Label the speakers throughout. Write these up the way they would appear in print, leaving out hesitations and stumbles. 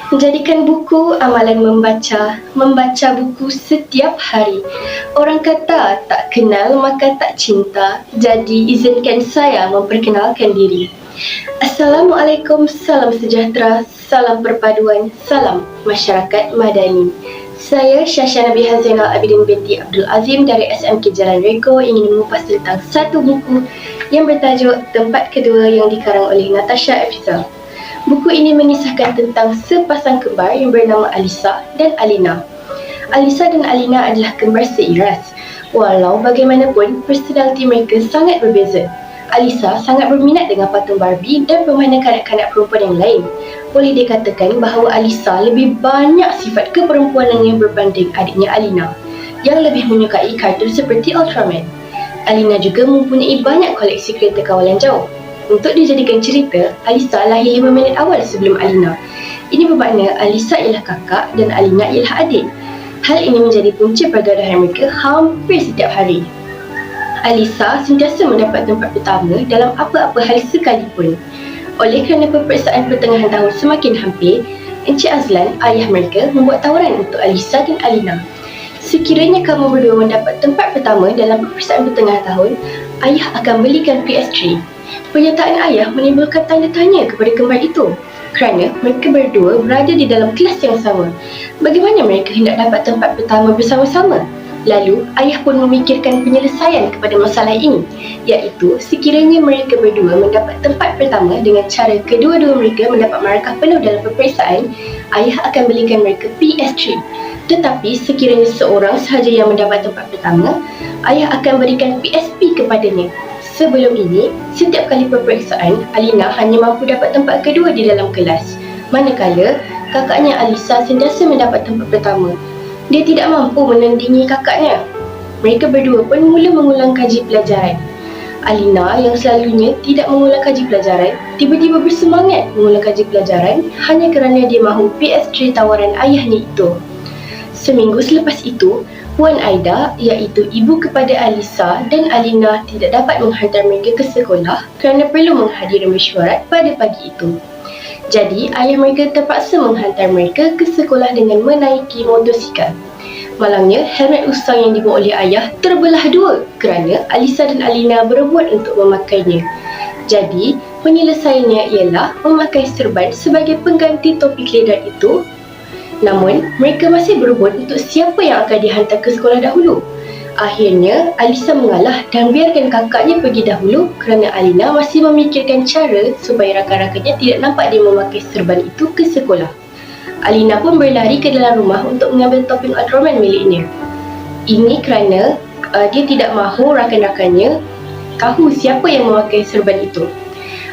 Speaker 1: Jadikan buku amalan membaca buku setiap hari. Orang kata tak kenal maka tak cinta, jadi izinkan saya memperkenalkan diri. Assalamualaikum, salam sejahtera, salam perpaduan, salam masyarakat madani. Saya Syasha Nabi Hazainal Abidin binti Abdul Azim dari SMK Jalan Reko ingin mengupas tentang satu buku yang bertajuk Tempat Kedua yang dikarang oleh Natasha Afzal. Buku ini mengisahkan tentang sepasang kembar yang bernama Alisa dan Alina. Alisa dan Alina adalah kembar seiras. Walau bagaimanapun, personaliti mereka sangat berbeza. Alisa sangat berminat dengan patung Barbie dan permainan kanak-kanak perempuan yang lain. Boleh dikatakan bahawa Alisa lebih banyak sifat keperempuanannya berbanding adiknya Alina, yang lebih menyukai kartun seperti Ultraman. Alina juga mempunyai banyak koleksi kereta kawalan jauh. Untuk dijadikan cerita, Alisa lahir 5 minit awal sebelum Alina. Ini bermakna Alisa ialah kakak dan Alina ialah adik. Hal ini menjadi punca pergaulan mereka hampir setiap hari. Alisa sentiasa mendapat tempat pertama dalam apa-apa hal sekalipun. Oleh kerana peperiksaan pertengahan tahun semakin hampir, Encik Azlan, ayah mereka, membuat tawaran untuk Alisa dan Alina. Sekiranya kamu berdua mendapat tempat pertama dalam peperiksaan pertengahan tahun, ayah akan belikan PS3. Pernyataan ayah menimbulkan tanda tanya kepada kembar itu kerana mereka berdua berada di dalam kelas yang sama. Bagaimana mereka hendak dapat tempat pertama bersama-sama? Lalu, ayah pun memikirkan penyelesaian kepada masalah ini, iaitu sekiranya mereka berdua mendapat tempat pertama dengan cara kedua-dua mereka mendapat markah penuh dalam peperiksaan, ayah akan belikan mereka PS3. Tetapi sekiranya seorang sahaja yang mendapat tempat pertama, ayah akan berikan PSP kepadanya. Sebelum ini, setiap kali peperiksaan, Alina hanya mampu dapat tempat kedua di dalam kelas. Manakala, kakaknya Alisa sentiasa mendapat tempat pertama. Dia tidak mampu menandingi kakaknya. Mereka berdua pun mula mengulang kaji pelajaran. Alina yang selalunya tidak mengulang kaji pelajaran, tiba-tiba bersemangat mengulang kaji pelajaran hanya kerana dia mahu PS3 tawaran ayahnya itu. Seminggu selepas itu, Puan Aida, iaitu ibu kepada Alisa dan Alina, tidak dapat menghantar mereka ke sekolah kerana perlu menghadiri mesyuarat pada pagi itu. Jadi, ayah mereka terpaksa menghantar mereka ke sekolah dengan menaiki motosikal. Malangnya, helmet usang yang dibawa oleh ayah terbelah dua kerana Alisa dan Alina berebut untuk memakainya. Jadi, penyelesaiannya ialah memakai serban sebagai pengganti topi keledar itu. Namun, mereka masih berebut untuk siapa yang akan dihantar ke sekolah dahulu. Akhirnya, Alisa mengalah dan biarkan kakaknya pergi dahulu kerana Alina masih memikirkan cara supaya rakan-rakannya tidak nampak dia memakai serban itu ke sekolah. Alina pun berlari ke dalam rumah untuk mengambil topeng Ultraman miliknya. Ini kerana dia tidak mahu rakan-rakannya tahu siapa yang memakai serban itu.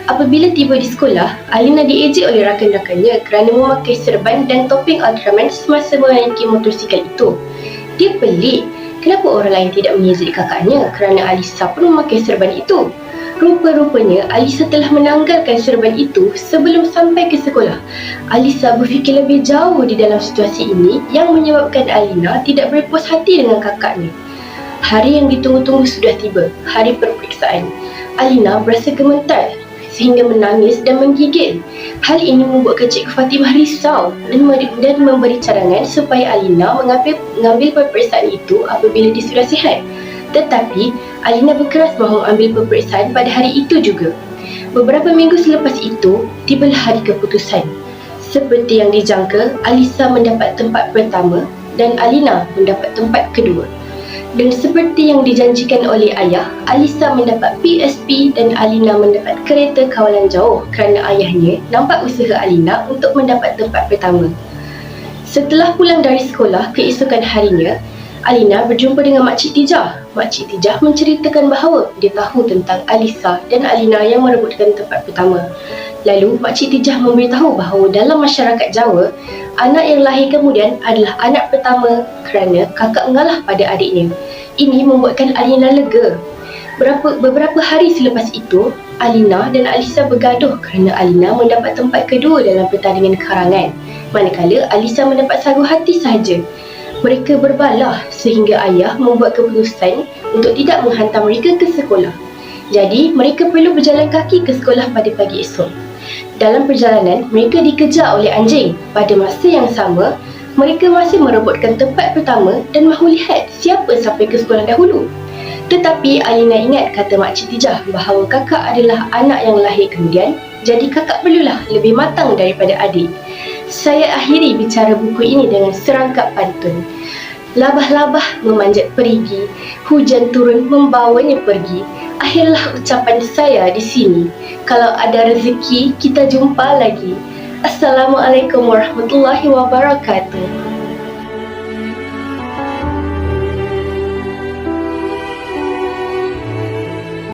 Speaker 1: Apabila tiba di sekolah, Alina diejek oleh rakan-rakannya kerana memakai serban dan topeng Ultraman semasa menaiki motosikal itu. Dia pelik, kenapa orang lain tidak mengejek kakaknya kerana Alisa pun memakai serban itu. Rupa-rupanya Alisa telah menanggalkan serban itu sebelum sampai ke sekolah. Alisa berfikir lebih jauh di dalam situasi ini yang menyebabkan Alina tidak berpuas hati dengan kakaknya. Hari yang ditunggu-tunggu sudah tiba, hari peperiksaan. Alina berasa gemetar sehingga menangis dan menggigil. Hal ini membuatkan Cikgu Fatimah risau dan memberi cadangan supaya Alina mengambil peperiksaan itu apabila dia sudah sihat. Tetapi, Alina berkeras mahu ambil peperiksaan pada hari itu juga. Beberapa minggu selepas itu, tibalah hari keputusan. Seperti yang dijangka, Alisa mendapat tempat pertama dan Alina mendapat tempat kedua. Dan seperti yang dijanjikan oleh ayah, Alisa mendapat PSP dan Alina mendapat kereta kawalan jauh kerana ayahnya nampak usaha Alina untuk mendapat tempat pertama. Setelah pulang dari sekolah keesokan harinya, Alina berjumpa dengan Makcik Tijah. Makcik Tijah menceritakan bahawa dia tahu tentang Alisa dan Alina yang merebutkan tempat pertama. Lalu, Makcik Tijah memberitahu bahawa dalam masyarakat Jawa, anak yang lahir kemudian adalah anak pertama kerana kakak mengalah pada adiknya. Ini membuatkan Alina lega. Beberapa hari selepas itu, Alina dan Alisa bergaduh kerana Alina mendapat tempat kedua dalam pertandingan karangan, manakala Alisa mendapat sagu hati sahaja. Mereka berbalah sehingga ayah membuat keputusan untuk tidak menghantar mereka ke sekolah. Jadi, mereka perlu berjalan kaki ke sekolah pada pagi esok. Dalam perjalanan, mereka dikejar oleh anjing. Pada masa yang sama, mereka masih merebutkan tempat pertama dan mahu lihat siapa sampai ke sekolah dahulu. Tetapi Alina ingat kata Makcik Tijah bahawa kakak adalah anak yang lahir kemudian, jadi kakak perlulah lebih matang daripada adik. Saya akhiri bicara buku ini dengan serangkap pantun. Labah-labah memanjat perigi, hujan turun membawanya pergi. Akhirlah ucapan saya di sini. Kalau ada rezeki, kita jumpa lagi. Assalamualaikum warahmatullahi wabarakatuh.